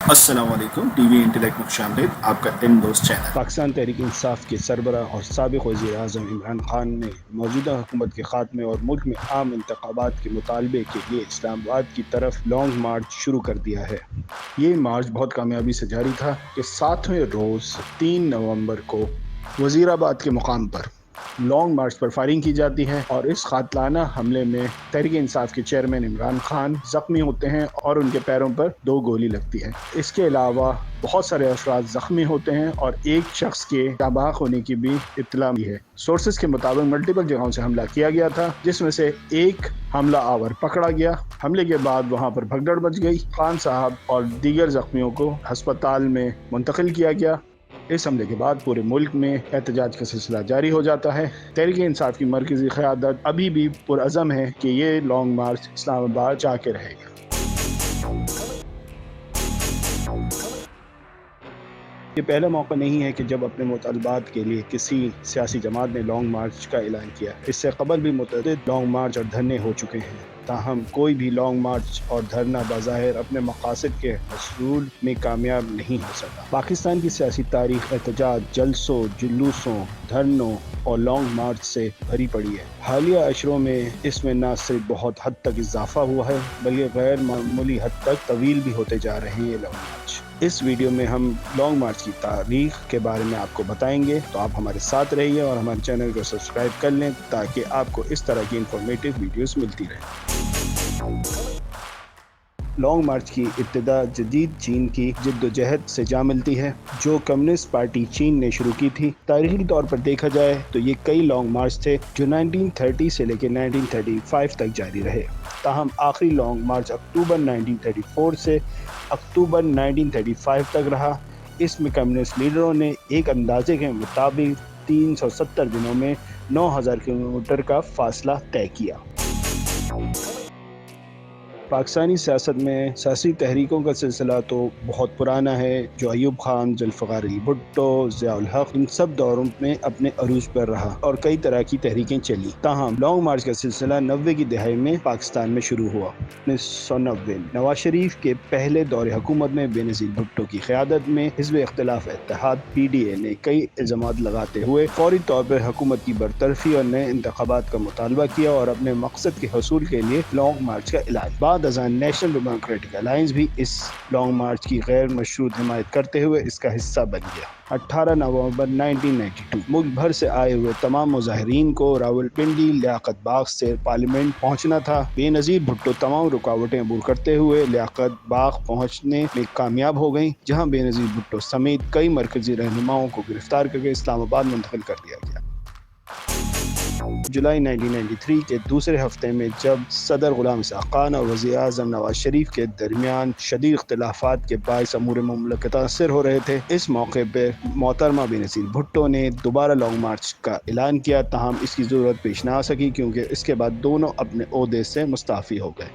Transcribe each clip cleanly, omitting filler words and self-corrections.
السلام علیکم، T V intellect میں خوشامدید۔ آپ کا ان دوست چینل پاکستان تحریک انصاف کے سربراہ اور سابق وزیر اعظم عمران خان نے موجودہ حکومت کے خاتمے اور ملک میں عام انتخابات کے مطالبے کے لیے اسلام آباد کی طرف لانگ مارچ شروع کر دیا ہے۔ یہ مارچ بہت کامیابی سے جاری تھا کہ 7ویں روز 3 نومبر کو وزیر آباد کے مقام پر لانگ مارچ پر فائرنگ کی جاتی ہے اور اس قاتلانہ حملے میں تحریک انصاف کے چیئرمین عمران خان زخمی ہوتے ہیں اور ان کے پیروں پر 2 گولی لگتی ہے۔ اس کے علاوہ بہت سارے افراد زخمی ہوتے ہیں اور ایک شخص کے ہلاک ہونے کی بھی اطلاع بھی ہے۔ سورسز کے مطابق ملٹیپل جگہوں سے حملہ کیا گیا تھا، جس میں سے ایک حملہ آور پکڑا گیا۔ حملے کے بعد وہاں پر بھگدڑ مچ گئی۔ خان صاحب اور دیگر زخمیوں کو ہسپتال میں منتقل کیا گیا۔ اس حملے کے بعد پورے ملک میں احتجاج کا سلسلہ جاری ہو جاتا ہے۔ تحریک انصاف کی مرکزی قیادت ابھی بھی پرعزم ہے کہ یہ لانگ مارچ اسلام آباد جا کے رہے گا۔ یہ پہلا موقع نہیں ہے کہ جب اپنے مطالبات کے لیے کسی سیاسی جماعت نے لانگ مارچ کا اعلان کیا۔ اس سے قبل بھی متعدد لانگ مارچ اور دھرنے ہو چکے ہیں، تاہم کوئی بھی لانگ مارچ اور دھرنا بظاہر اپنے مقاصد کے حصول میں کامیاب نہیں ہو سکا۔ پاکستان کی سیاسی تاریخ احتجاج، جلسوں، جلوسوں، دھرنوں اور لانگ مارچ سے بھری پڑی ہے۔ حالیہ اشروں میں اس میں نہ صرف بہت حد تک اضافہ ہوا ہے، بلکہ غیر معمولی حد تک طویل بھی ہوتے جا رہے ہیں یہ لانگ مارچ۔ اس ویڈیو میں ہم لانگ مارچ کی تاریخ کے بارے میں آپ کو بتائیں گے، تو آپ ہمارے ساتھ رہیے اور ہمارے چینل کو سبسکرائب کر لیں تاکہ آپ کو اس طرح کی انفارمیٹیو ویڈیوز ملتی رہیں۔ لانگ مارچ کی ابتدا جدید چین کی جدوجہد سے جا ملتی ہے، جو کمیونسٹ پارٹی چین نے شروع کی تھی۔ تاریخی طور پر دیکھا جائے تو یہ کئی لانگ مارچ تھے جو 1930 سے لے کے 1935 تک جاری رہے، تاہم آخری لانگ مارچ اکتوبر 1934 سے اکتوبر 1935 تک رہا۔ اس میں کمیونسٹ لیڈروں نے ایک اندازے کے مطابق 370 دنوں میں 9000 کلومیٹر کا فاصلہ طے کیا۔ پاکستانی سیاست میں سیاسی تحریکوں کا سلسلہ تو بہت پرانا ہے، جو ایوب خان، ذوالفقار علی بھٹو، ضیاء الحق، ان سب دوروں میں اپنے عروج پر رہا اور کئی طرح کی تحریکیں چلی۔ تاہم لانگ مارچ کا سلسلہ 90 کی دہائی میں پاکستان میں شروع ہوا۔ 1990 نواز شریف کے پہلے دور حکومت میں بے نظیر بھٹو کی قیادت میں حزب اختلاف اتحاد PDA نے کئی الزامات لگاتے ہوئے فوری طور پر حکومت کی برطرفی اور نئے انتخابات کا مطالبہ کیا اور اپنے مقصد کے حصول کے لیے لانگ مارچ کا اعلان۔ بعد ازاں نیشنل ڈیموکریٹک الائنس بھی اس لانگ مارچ کی غیر مشروط حمایت کرتے ہوئے اس کا حصہ بن گیا۔ 18 نومبر 1992 ملک بھر سے آئے ہوئے تمام مظاہرین کو راولپنڈی لیاقت باغ سے پارلیمنٹ پہنچنا تھا۔ بے نظیر بھٹو تمام رکاوٹیں عبور کرتے ہوئے لیاقت باغ پہنچنے میں کامیاب ہو گئیں، جہاں بے نظیر بھٹو سمیت کئی مرکزی رہنماؤں کو گرفتار کر کے اسلام آباد منتقل کر دیا گیا۔ جولائی 1993 کے دوسرے ہفتے میں جب صدر غلام اسحاق خان اور وزیر اعظم نواز شریف کے درمیان شدید اختلافات کے باعث امور مملکت متاثر ہو رہے تھے، اس موقع پر محترمہ بے نظیر بھٹو نے دوبارہ لانگ مارچ کا اعلان کیا، تاہم اس کی ضرورت پیش نہ آ سکی کیونکہ اس کے بعد دونوں اپنے عہدے سے مستعفی ہو گئے۔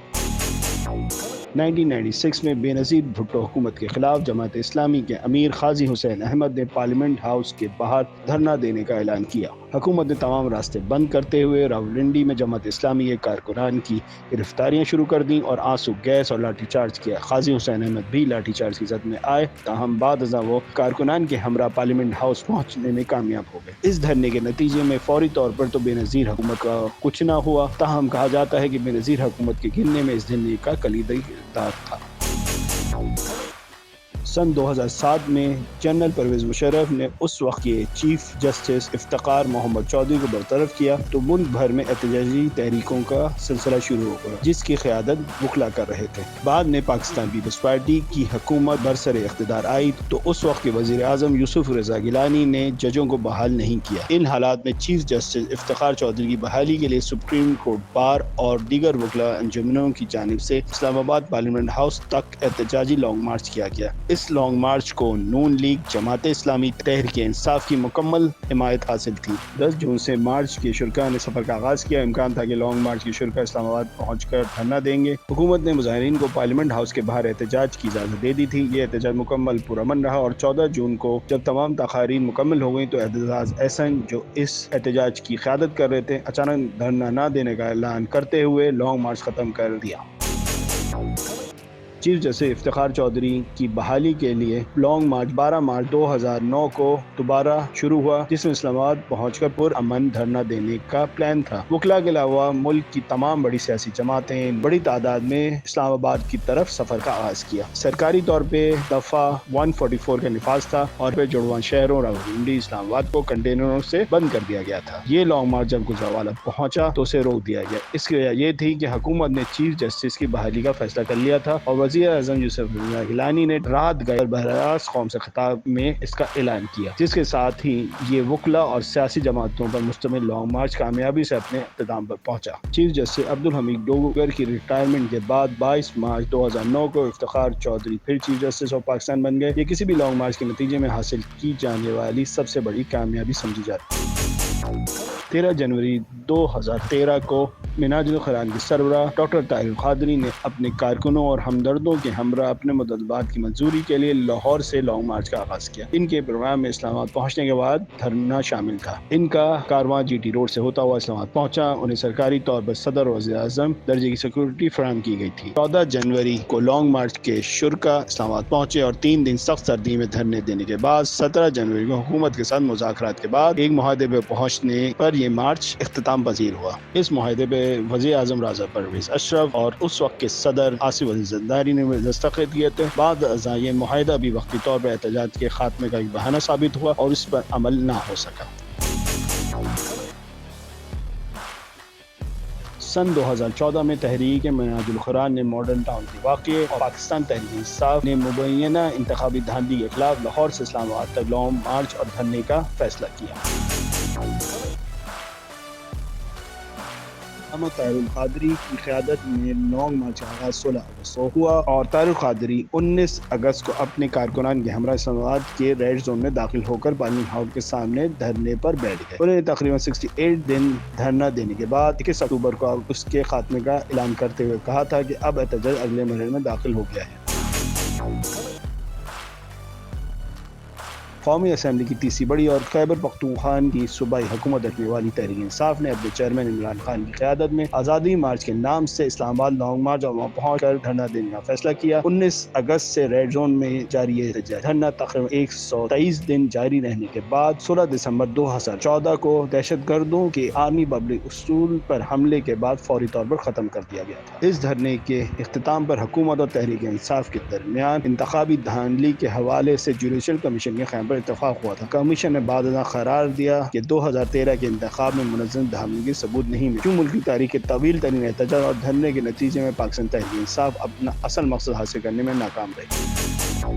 1996 میں بے نظیر بھٹو حکومت کے خلاف جماعت اسلامی کے امیر قاضی حسین احمد نے پارلیمنٹ ہاؤس کے باہر دھرنا دینے کا اعلان کیا۔ حکومت نے تمام راستے بند کرتے ہوئے راولپنڈی میں جماعت اسلامی کے کارکنان کی گرفتاریاں شروع کر دیں اور آنسو گیس اور لاٹھی چارج کیا۔ قاضی حسین احمد بھی لاٹھی چارج کی زد میں آئے، تاہم بعد ازاں وہ کارکنان کے ہمراہ پارلیمنٹ ہاؤس پہنچنے میں کامیاب ہو گئے۔ اس دھرنے کے نتیجے میں فوری طور پر تو بے نظیر حکومت کا کچھ نہ ہوا، تاہم کہا جاتا ہے کہ بے نظیر حکومت کے گرنے میں اس دھرنے کا کلیدی کردار تھا۔ سن 2007 میں جنرل پرویز مشرف نے اس وقت کے چیف جسٹس افتخار محمد چودھری کو برطرف کیا تو ملک بھر میں احتجاجی تحریکوں کا سلسلہ شروع ہو گیا، جس کی قیادت وکلا کر رہے تھے۔ بعد میں پاکستان پیپلز پارٹی کی حکومت برسر اقتدار آئی تو اس وقت کے وزیر اعظم یوسف رضا گیلانی نے ججوں کو بحال نہیں کیا۔ ان حالات میں چیف جسٹس افتخار چودھری کی بحالی کے لیے سپریم کورٹ بار اور دیگر وکلا انجمنوں کی جانب سے اسلام آباد پارلیمنٹ ہاؤس تک احتجاجی لانگ مارچ کیا گیا۔ اس لانگ مارچ کو نون لیگ، جماعت اسلامی، تحریک انصاف کی مکمل حمایت حاصل تھی۔ 10 جون سے مارچ کے شرکاء نے سفر کا آغاز کیا۔ امکان تھا کہ لانگ مارچ کے شرکاء اسلام آباد پہنچ کر دھرنا دیں گے۔ حکومت نے مظاہرین کو پارلیمنٹ ہاؤس کے باہر احتجاج کی اجازت دے دی تھی۔ یہ احتجاج مکمل پرامن رہا اور 14 جون کو جب تمام تقاریر مکمل ہو گئیں تو اعتزاز احسن، جو اس احتجاج کی قیادت کر رہے تھے، اچانک دھرنا نہ دینے کا اعلان کرتے ہوئے لانگ مارچ ختم کر دیا۔ چیف جسٹس افتخار چودھری کی بحالی کے لیے لانگ مارچ 12 مارچ 2009 کو دوبارہ شروع ہوا، جس میں اسلام آباد پہنچ کر پرامن دھرنا دینے کا پلان تھا۔ وکلاء کے علاوہ ملک کی تمام بڑی سیاسی جماعتیں بڑی تعداد میں اسلام آباد کی طرف سفر کا آغاز کیا۔ سرکاری طور پہ دفعہ 144 کا نفاذ تھا اور پھر جڑواں شہروں راولپنڈی، اسلام آباد کو کنٹینروں سے بند کر دیا گیا تھا۔ یہ لانگ مارچ جب گجرانوالہ پہنچا تو اسے روک دیا گیا۔ اس کی وجہ یہ تھی کہ حکومت نے چیف جسٹس کی بحالی کا فیصلہ کر لیا تھا اور وزیر اعظم یوسف گیلانی نے رات گئے براہ راست قوم سے خطاب میں اس کا اعلان کیا، جس کے ساتھ ہی یہ وکلاء اور سیاسی جماعتوں پر مشتمل لانگ مارچ کامیابی سے اپنے اختتام پر پہنچا۔ چیف جسٹس عبدالحمید ڈوگر کی ریٹائرمنٹ کے بعد 22 مارچ 2009 کو افتخار چودھری پھر چیف جسٹس آف پاکستان بن گئے۔ یہ کسی بھی لانگ مارچ کے نتیجے میں حاصل کی جانے والی سب سے بڑی کامیابی سمجھی جاتی ہے۔ 13 جنوری 2013 کو منہاج القرآن کے سربراہ ڈاکٹر طاہر القادری نے اپنے کارکنوں اور ہمدردوں کے ہمراہ اپنے مطالبات کی منظوری کے لیے لاہور سے لانگ مارچ کا آغاز کیا۔ ان کے پروگرام میں اسلام آباد پہنچنے کے بعد دھرنا شامل تھا۔ ان کا کارواں جی ٹی روڈ سے ہوتا ہوا اسلام آباد پہنچا۔ انہیں سرکاری طور پر صدر اور وزیر اعظم درجے کی سیکورٹی فراہم کی گئی تھی۔ 14 جنوری کو لانگ مارچ کے شرکا اسلام آباد پہنچے اور 3 دن سخت سردی میں دھرنے دینے کے بعد 17 جنوری کو حکومت کے ساتھ مذاکرات کے بعد ایک معاہدے پہ پہنچنے پر یہ مارچ اختتام پذیر ہوا۔ اس معاہدے پہ وزیر اعظم راجہ پرویز اشرف اور اس وقت کے صدر آصف علی زرداری نے دستخط کیے تھے۔ بعد ازاں یہ معاہدہ بھی وقتی طور پر احتجاج کے خاتمے کا ایک بہانہ ثابت ہوا اور اس پر عمل نہ ہو سکا۔ سن 2014 میں تحریک منہاج القرآن نے ماڈل ٹاؤن کے واقعے اور پاکستان تحریک انصاف نے مبینہ انتخابی دھاندلی کے خلاف لاہور سے اسلام آباد تک لانگ مارچ اور دھرنے کا فیصلہ کیا۔ طاہر القادری کی قیادت میں لانگ مارچ کا آغاز 16 اگست کو ہوا اور طاہر القادری 19 اگست کو اپنے کارکنان کے ہمراہ اسلام آباد کے ریڈ زون میں داخل ہو کر پارلیمنٹ ہاؤس کے سامنے دھرنے پر بیٹھ گئے۔ انہوں نے تقریباً 68 دن دھرنا دینے کے بعد 21 اکتوبر کو اس کے خاتمے کا اعلان کرتے ہوئے کہا تھا کہ اب احتجاج اگلے مرحلے میں داخل ہو گیا ہے۔ قومی اسمبلی کی تیسری بڑی اور خیبر پختونخوا کی صوبائی حکومت رکھنے والی تحریک انصاف نے اپنے چیئرمین عمران خان کی قیادت میں آزادی مارچ کے نام سے اسلام آباد لانگ مارچ اور وہاں پہنچ کر دھرنا دینے کا فیصلہ کیا۔ 19 اگست سے ریڈ زون میں جاری احتجاج دھرنا تقریباً 123 دن جاری رہنے کے بعد 16 دسمبر 2014 کو دہشت گردوں کے آرمی پبلک اسکول پر حملے کے بعد فوری طور پر ختم کر دیا گیا تھا۔ اس دھرنے کے اختتام پر حکومت اور تحریک انصاف کے درمیان انتخابی دھاندلی کے حوالے سے جوڈیشل کمیشن کے قیام پر اتفاق ہوا تھا۔ کمیشن نے بعد ازاں قرار دیا کہ 2013 کے انتخاب میں منظم دھاندلی کے ثبوت نہیں ملے، کیوں ملکی تاریخ کے طویل ترین احتجاج اور دھرنے کے نتیجے میں پاکستان تحریک انصاف اپنا اصل مقصد حاصل کرنے میں ناکام رہی۔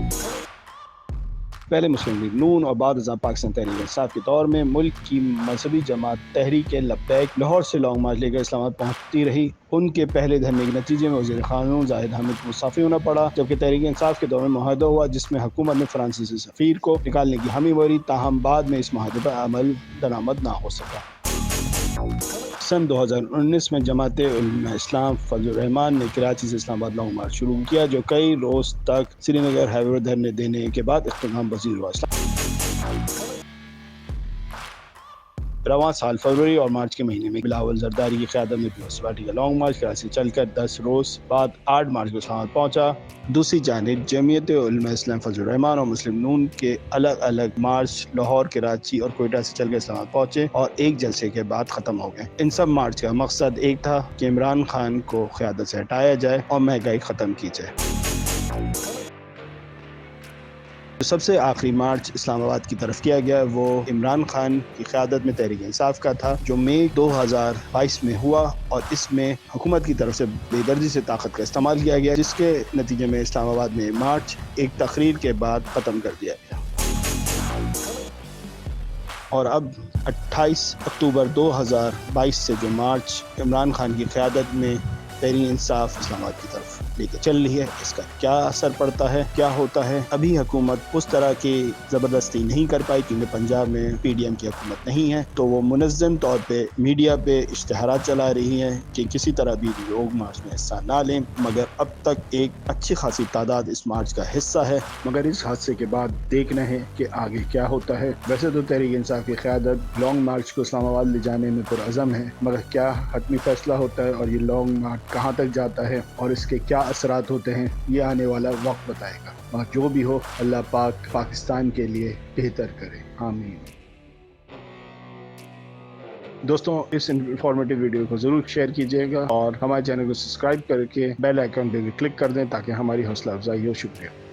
پہلے مسلم لیگ نون اور بعد ازاں پاکستان تحریک انصاف کے دور میں ملک کی مذہبی جماعت تحریک لبیک لاہور سے لانگ مارچ لے کر اسلام آباد پہنچتی رہی۔ ان کے پہلے دھرنے کے نتیجے میں وزیر قانون زاہد حامد کو مستعفی ہونا پڑا، جبکہ تحریک انصاف کے دور میں معاہدہ ہوا جس میں حکومت نے فرانسیسی سفیر کو نکالنے کی حامی بھری، تاہم بعد میں اس معاہدے پر عمل درآمد نہ ہو سکا۔ سن 2019 میں جماعت علماء اسلام فضل الرحمان نے کراچی سے اسلام آباد لانگ مارچ شروع کیا، جو کئی روز تک سری نگر ہائی وے دھرنے دینے کے بعد اختتام پذیر ہوا۔ رواں سال فروری اور مارچ کے مہینے میں بلاول زرداری کی قیادت میں پیپلز پارٹی کا لانگ مارچ کراچی چل کر 10 روز بعد 8 مارچ کو اسلام آباد پہنچا۔ دوسری جانب جمعیت علماء اسلام فضل الرحمان اور مسلم نون کے الگ الگ مارچ لاہور، کراچی اور کوئٹہ سے چل کر اسلام آباد پہنچے اور ایک جلسے کے بعد ختم ہو گئے۔ ان سب مارچ کا مقصد ایک تھا کہ عمران خان کو قیادت سے ہٹایا جائے اور مہنگائی ختم کی جائے۔ جو سب سے آخری مارچ اسلام آباد کی طرف کیا گیا وہ عمران خان کی قیادت میں تحریک انصاف کا تھا، جو مئی 2022 میں ہوا اور اس میں حکومت کی طرف سے بے دردی سے طاقت کا استعمال کیا گیا، جس کے نتیجے میں اسلام آباد میں مارچ ایک تقریر کے بعد ختم کر دیا گیا۔ اور اب 28 اکتوبر 2022 سے جو مارچ عمران خان کی قیادت میں تحریک انصاف اسلام آباد کی طرف لے کے چل رہی ہے، اس کا کیا اثر پڑتا ہے، کیا ہوتا ہے؟ ابھی حکومت اس طرح کی زبردستی نہیں کر پائی کیونکہ پنجاب میں پی ڈی ایم کی حکومت نہیں ہے، تو وہ منظم طور پہ میڈیا پہ اشتہارات چلا رہی ہے کہ کسی طرح بھی لوگ مارچ میں حصہ نہ لیں، مگر اب تک ایک اچھی خاصی تعداد اس مارچ کا حصہ ہے، مگر اس حادثے کے بعد دیکھنا ہے کہ آگے کیا ہوتا ہے۔ ویسے تو تحریک انصاف کی قیادت لانگ مارچ کو اسلام آباد لے جانے میں پرعزم ہے، مگر کیا حتمی فیصلہ ہوتا ہے اور یہ لانگ مارچ کہاں تک جاتا ہے اور اس کے کیا اثرات ہوتے ہیں یہ آنے والا وقت بتائے گا، اور جو بھی ہو اللہ پاک پاکستان کے لیے بہتر کرے، آمین۔ دوستوں اس انفارمیٹیو ویڈیو کو ضرور شیئر کیجیے گا اور ہمارے چینل کو سبسکرائب کر کے بیل آئیکن پہ بھی کلک کر دیں تاکہ ہماری حوصلہ افزائی ہو۔ شکریہ۔